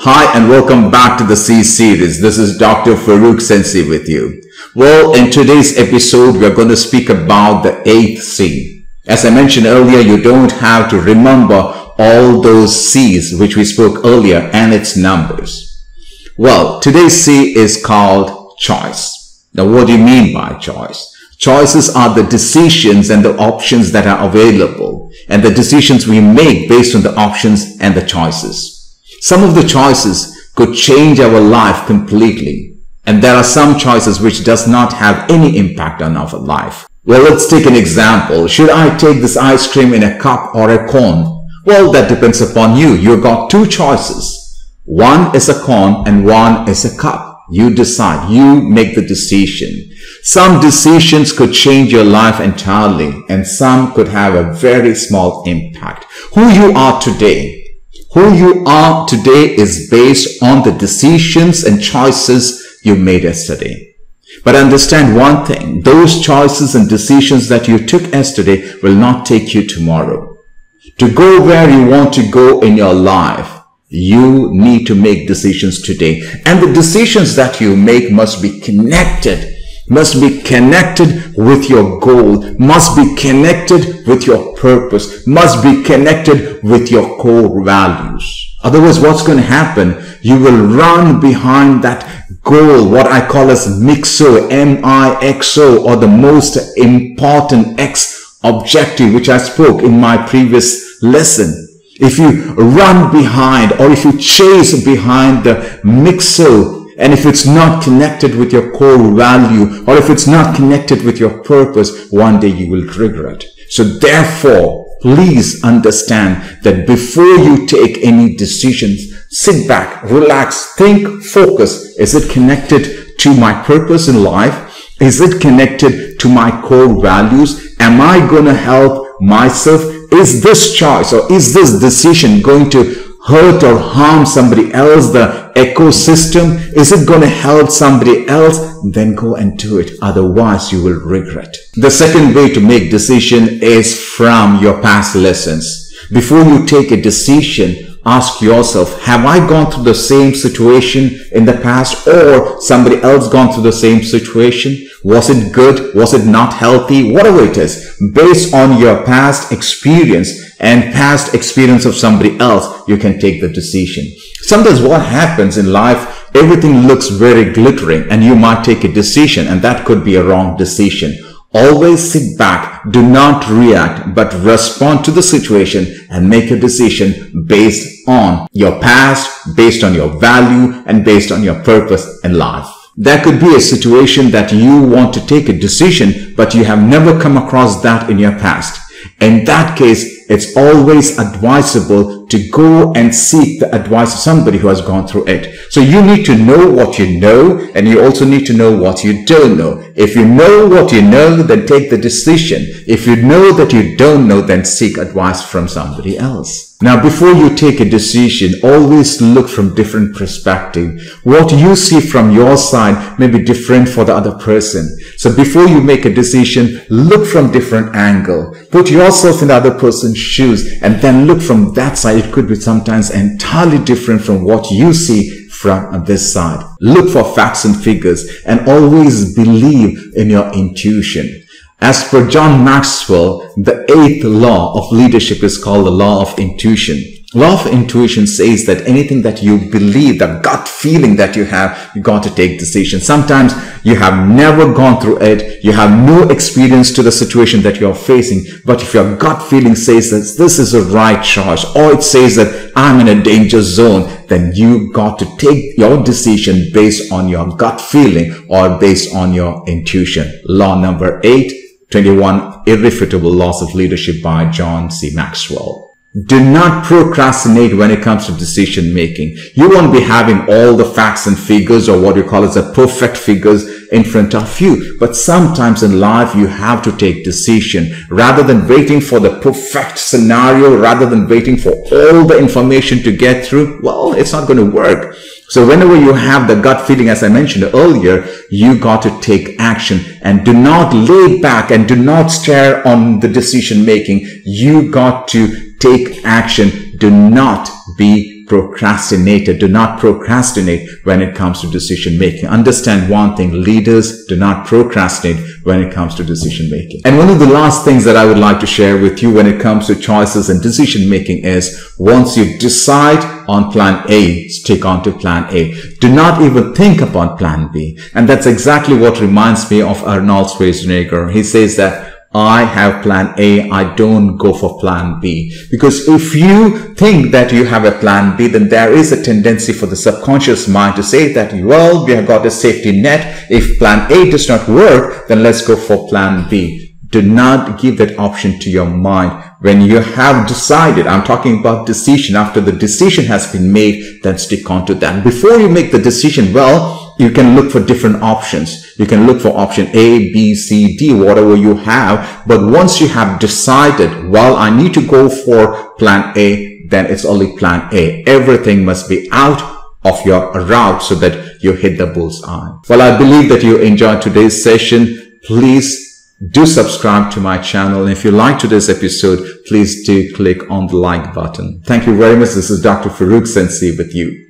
Hi and welcome back to the C series. This is Dr. Farooq Sensi with you. Well, in today's episode, we are going to speak about the 8th C. As I mentioned earlier, you don't have to remember all those C's which we spoke earlier and its numbers. Well, today's C is called choice. Now, what do you mean by choice? Choices are the decisions and the options that are available and the decisions we make based on the options and the choices. Some of the choices could change our life completely, and there are some choices which does not have any impact on our life. Well, let's take an example. Should I take this ice cream in a cup or a cone? Well, that depends upon you. You've got two choices. One is a cone and one is a cup. You decide. You make the decision. Some decisions could change your life entirely, and some could have a very small impact. Who you are today is based on the decisions and choices you made yesterday. But understand one thing, those choices and decisions that you took yesterday will not take you tomorrow. To go where you want to go in your life, you need to make decisions today. And the decisions that you make must be connected with your goal, must be connected with your purpose, must be connected with your core values. Otherwise, what's going to happen? You will run behind that goal, what I call as MIXO, M-I-X-O, or the most important X objective, which I spoke in my previous lesson. If you run behind or if you chase behind the MIXO, and if it's not connected with your core value, or if it's not connected with your purpose, one day you will regret. So therefore, please understand that before you take any decisions, sit back, relax, think, focus. Is it connected to my purpose in life? Is it connected to my core values? Am I going to help myself? Is this choice or is this decision going to hurt or harm somebody else, the ecosystem? Is it going to help somebody else? Then go and do it. Otherwise, you will regret. The second way to make decision is from your past lessons. Before you take a decision, ask yourself, have I gone through the same situation in the past, or somebody else gone through the same situation? Was it good? Was it not healthy? Whatever it is, based on your past experience and past experience of somebody else, you can take the decision. Sometimes what happens in life, everything looks very glittering and you might take a decision, and that could be a wrong decision. Always sit back, do not react, but respond to the situation and make a decision based on your past, based on your value, and based on your purpose in life. There could be a situation that you want to take a decision, but you have never come across that in your past. In that case, it's always advisable to go and seek the advice of somebody who has gone through it. So you need to know what you know, and you also need to know what you don't know. If you know what you know, then take the decision. If you know that you don't know, then seek advice from somebody else. Now, before you take a decision, always look from different perspective. What you see from your side may be different for the other person. So before you make a decision, look from different angle. Put yourself in the other person's shoes and then look from that side. It could be sometimes entirely different from what you see from this side. Look for facts and figures and always believe in your intuition. As per John Maxwell, the 8th law of leadership is called the law of intuition. Law of intuition says that anything that you believe, the gut feeling that you have, you got to take decisions. Sometimes you have never gone through it. You have no experience to the situation that you're facing. But if your gut feeling says that this is the right choice, or it says that I'm in a danger zone, then you got to take your decision based on your gut feeling or based on your intuition. Law number 8, 21 Irrefutable Laws of Leadership by John C. Maxwell. Do not procrastinate when it comes to decision making. You won't be having all the facts and figures, or what you call as the perfect figures, in front of you. But sometimes in life, you have to take decision. Rather than waiting for the perfect scenario, rather than waiting for all the information to get through, well, it's not going to work. So whenever you have the gut feeling, as I mentioned earlier, you got to take action and do not lay back and do not stare on the decision making. You got to take action. Do not be procrastinator. Do not procrastinate when it comes to decision making. Understand one thing: leaders do not procrastinate when it comes to decision making. And one of the last things that I would like to share with you when it comes to choices and decision making is, once you decide on plan A, stick on to plan A. Do not even think about plan B. And that's exactly what reminds me of Arnold Schwarzenegger. He says that I have plan A, I don't go for plan B. Because if you think that you have a plan B, then there is a tendency for the subconscious mind to say that, well, we have got a safety net. If plan A does not work, then let's go for plan B. Do not give that option to your mind. When you have decided, I'm talking about decision, after the decision has been made, then stick on to that. Before you make the decision, well, you can look for different options. You can look for option A, B, C, D, whatever you have. But once you have decided, well, I need to go for plan A, then it's only plan A. Everything must be out of your route so that you hit the bullseye. Well, I believe that you enjoyed today's session. Please do subscribe to my channel. And if you like today's episode, please do click on the like button. Thank you very much. This is Dr. Farooq Sensi with you.